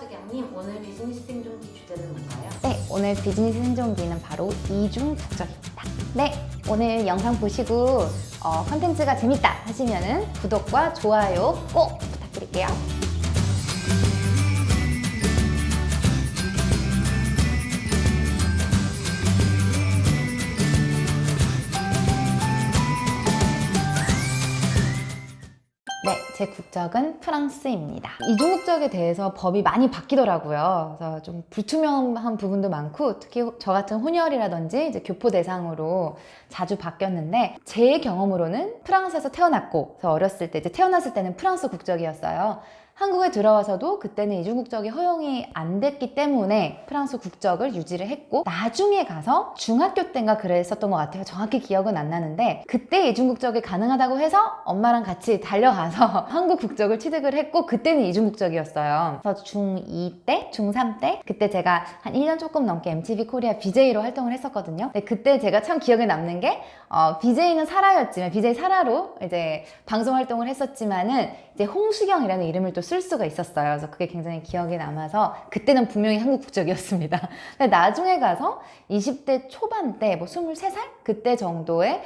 차장님, 오늘 비즈니스 생존기 주제는 뭔가요? 네, 오늘 비즈니스 생존기는 바로 이중 국적입니다. 네, 오늘 영상 보시고 컨텐츠가 재밌다 하시면은 구독과 좋아요 꼭 부탁드릴게요. 네, 제 국적은 프랑스입니다. 이중국적에 대해서 법이 많이 바뀌더라고요. 그래서 좀 불투명한 부분도 많고, 특히 저 같은 혼혈이라든지 이제 교포 대상으로 자주 바뀌었는데, 제 경험으로는 프랑스에서 태어났고, 그래서 어렸을 때, 이제 태어났을 때는 프랑스 국적이었어요. 한국에 들어와서도 그때는 이중국적이 허용이 안 됐기 때문에 프랑스 국적을 유지를 했고, 나중에 가서 중학교 때인가 그랬었던 것 같아요. 정확히 기억은 안 나는데, 그때 이중국적이 가능하다고 해서 엄마랑 같이 달려가서 한국 국적을 취득을 했고, 그때는 이중국적이었어요. 그래서 중2 때, 중3 때, 그때 제가 한 1년 조금 넘게 MTV 코리아 BJ로 활동을 했었거든요. 근데 그때 제가 참 기억에 남는 게, BJ는 사라였지만, BJ 사라로 이제 방송 활동을 했었지만은, 이제 홍수경이라는 이름을 또 쓸 수가 있었어요. 그래서 그게 굉장히 기억에 남아서 그때는 분명히 한국 국적이었습니다. 근데 나중에 가서 20대 초반 때, 뭐 23살? 그때 정도의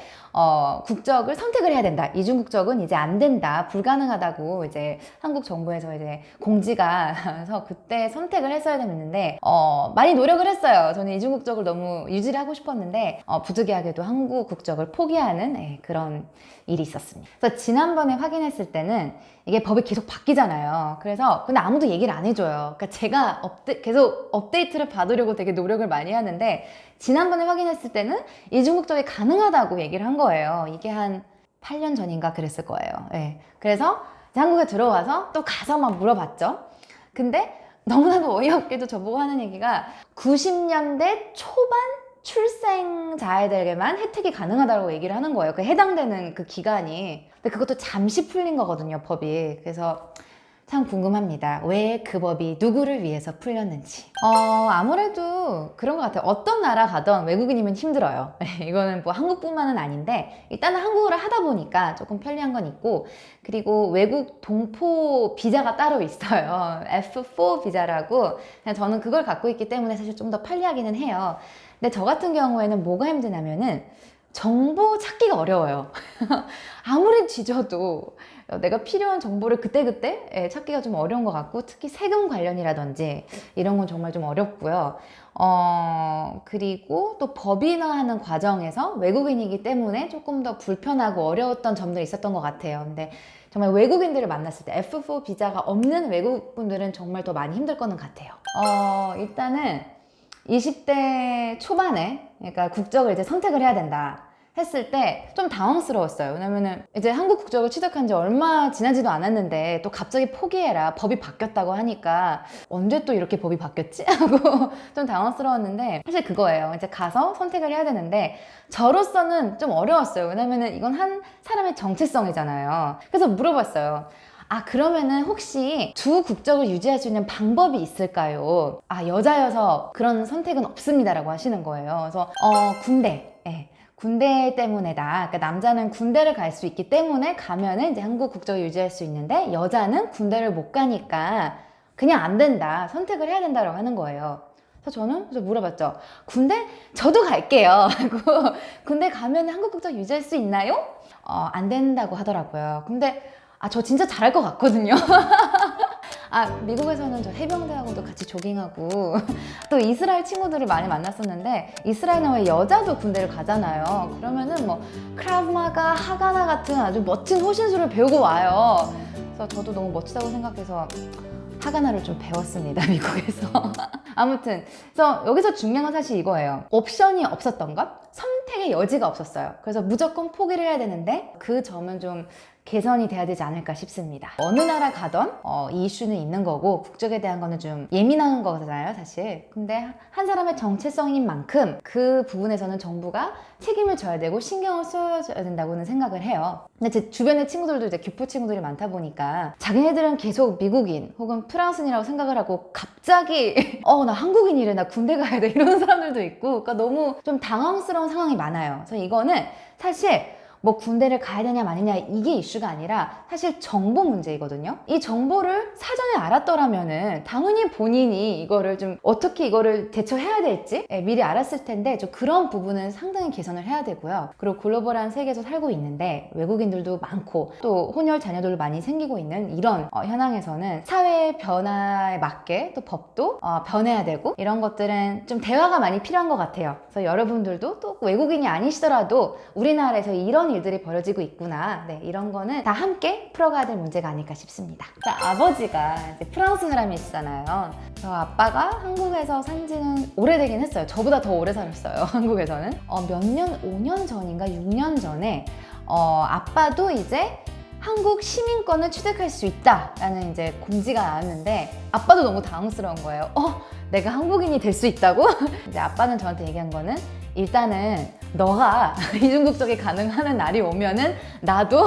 국적을 선택을 해야 된다. 이중 국적은 이제 안 된다. 불가능하다고 이제 한국 정부에서 이제 공지가 해서 그때 선택을 했어야 됐는데 많이 노력을 했어요. 저는 이중 국적을 너무 유지를 하고 싶었는데 부득이하게도 한국 국적을 포기하는 그런 일이 있었습니다. 그래서 지난번에 확인했을 때는 이게 법이 계속 바뀌잖아요. 그래서 근데 아무도 얘기를 안 해줘요. 그러니까 제가 계속 업데이트를 받으려고 되게 노력을 많이 하는데 지난번에 확인했을 때는 이중국적이 가능하다고 얘기를 한 거예요. 이게 한 8년 전인가 그랬을 거예요. 네. 그래서 한국에 들어와서 또 가서 막 물어봤죠. 근데 너무나도 어이없게도 저보고 하는 얘기가 90년대 초반 출생자애들에게만 혜택이 가능하다고 얘기를 하는 거예요. 그 해당되는 그 기간이. 근데 그것도 잠시 풀린 거거든요, 법이. 그래서 참 궁금합니다. 왜 그 법이 누구를 위해서 풀렸는지. 아무래도 그런 것 같아요. 어떤 나라 가던 외국인이면 힘들어요. 이거는 뭐 한국뿐만은 아닌데 일단은 한국어를 하다 보니까 조금 편리한 건 있고, 그리고 외국 동포 비자가 따로 있어요. F4 비자라고. 그냥 저는 그걸 갖고 있기 때문에 사실 좀 더 편리하기는 해요. 근데 저 같은 경우에는 뭐가 힘드냐면은 정보 찾기가 어려워요. 아무리 뒤져도 내가 필요한 정보를 그때그때 찾기가 좀 어려운 것 같고, 특히 세금 관련이라든지 이런 건 정말 좀 어렵고요. 그리고 또 법인화하는 과정에서 외국인이기 때문에 조금 더 불편하고 어려웠던 점들이 있었던 것 같아요. 근데 정말 외국인들을 만났을 때 F4 비자가 없는 외국분들은 정말 더 많이 힘들 거는 같아요. 일단은 20대 초반에, 그러니까 국적을 이제 선택을 해야 된다 했을 때 좀 당황스러웠어요. 왜냐면은 이제 한국 국적을 취득한 지 얼마 지나지도 않았는데 또 갑자기 포기해라, 법이 바뀌었다고 하니까 언제 또 이렇게 법이 바뀌었지? 하고 좀 당황스러웠는데, 사실 그거예요. 이제 가서 선택을 해야 되는데 저로서는 좀 어려웠어요. 왜냐면은 이건 한 사람의 정체성이잖아요. 그래서 물어봤어요. 그러면은 혹시 두 국적을 유지할 수 있는 방법이 있을까요? 여자여서 그런 선택은 없습니다라고 하시는 거예요. 그래서 군대. 군대 때문에다. 그러니까 남자는 군대를 갈 수 있기 때문에 가면은 이제 한국 국적을 유지할 수 있는데 여자는 군대를 못 가니까 그냥 안 된다. 선택을 해야 된다라고 하는 거예요. 그래서 저는 물어봤죠. 군대? 저도 갈게요. 군대 가면 한국 국적 유지할 수 있나요? 안 된다고 하더라고요. 근데 저 진짜 잘할 것 같거든요. 미국에서는 저 해병대하고도 같이 조깅하고 또 이스라엘 친구들을 많이 만났었는데, 이스라엘은 왜 여자도 군대를 가잖아요. 그러면은 뭐 크라브마가, 하가나 같은 아주 멋진 호신술을 배우고 와요. 그래서 저도 너무 멋지다고 생각해서 하가나를 좀 배웠습니다, 미국에서. 아무튼 그래서 여기서 중요한 건 사실 이거예요. 옵션이 없었던 것, 선택의 여지가 없었어요. 그래서 무조건 포기를 해야 되는데 그 점은 좀 개선이 돼야 되지 않을까 싶습니다. 어느 나라 가던 이 이슈는 있는 거고, 국적에 대한 거는 좀 예민한 거잖아요, 사실. 근데 한 사람의 정체성인 만큼 그 부분에서는 정부가 책임을 져야 되고 신경을 써줘야 된다고는 생각을 해요. 근데 제 주변의 친구들도 이제 교포 친구들이 많다 보니까 자기네들은 계속 미국인 혹은 프랑스인이라고 생각을 하고 갑자기 나 한국인이래, 나 군대 가야 돼, 이런 사람들도 있고, 그러니까 너무 좀 당황스러운 상황이 많아요. 그래서 이거는 사실 뭐 군대를 가야 되냐 마느냐 이게 이슈가 아니라 사실 정보 문제이거든요. 이 정보를 사전에 알았더라면은 당연히 본인이 이거를 좀 어떻게 이거를 대처해야 될지 미리 알았을 텐데 좀 그런 부분은 상당히 개선을 해야 되고요. 그리고 글로벌한 세계에서 살고 있는데 외국인들도 많고 또 혼혈 자녀들도 많이 생기고 있는 이런 현황에서는 사회의 변화에 맞게 또 법도 변해야 되고 이런 것들은 좀 대화가 많이 필요한 것 같아요. 그래서 여러분들도 또 외국인이 아니시더라도 우리나라에서 이런 일들이 벌어지고 있구나. 네, 이런 거는 다 함께 풀어가야 될 문제가 아닐까 싶습니다. 자, 아버지가 이제 프랑스 사람이시잖아요. 저 아빠가 한국에서 산 지는 오래되긴 했어요. 저보다 더 오래 살았어요. 한국에서는. 몇 년, 5년 전인가 6년 전에 아빠도 이제 한국 시민권을 취득할 수 있다라는 이제 공지가 나왔는데 아빠도 너무 당황스러운 거예요. 내가 한국인이 될 수 있다고? 이제 아빠는 저한테 얘기한 거는 일단은 너가 이중국적이 가능한 날이 오면은 나도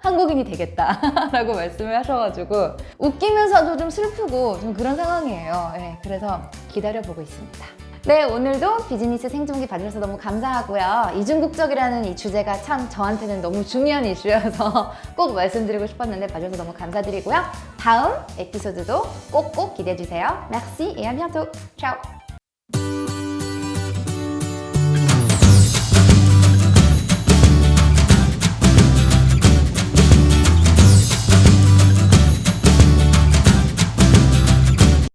한국인이 되겠다 라고 말씀을 하셔가지고 웃기면서도 좀 슬프고 좀 그런 상황이에요. 네, 그래서 기다려보고 있습니다. 네, 오늘도 비즈니스 생존기 봐주셔서 너무 감사하고요. 이중국적이라는 이 주제가 참 저한테는 너무 중요한 이슈여서 꼭 말씀드리고 싶었는데 봐주셔서 너무 감사드리고요. 다음 에피소드도 꼭꼭 기대해주세요. Merci et à bientôt. Ciao.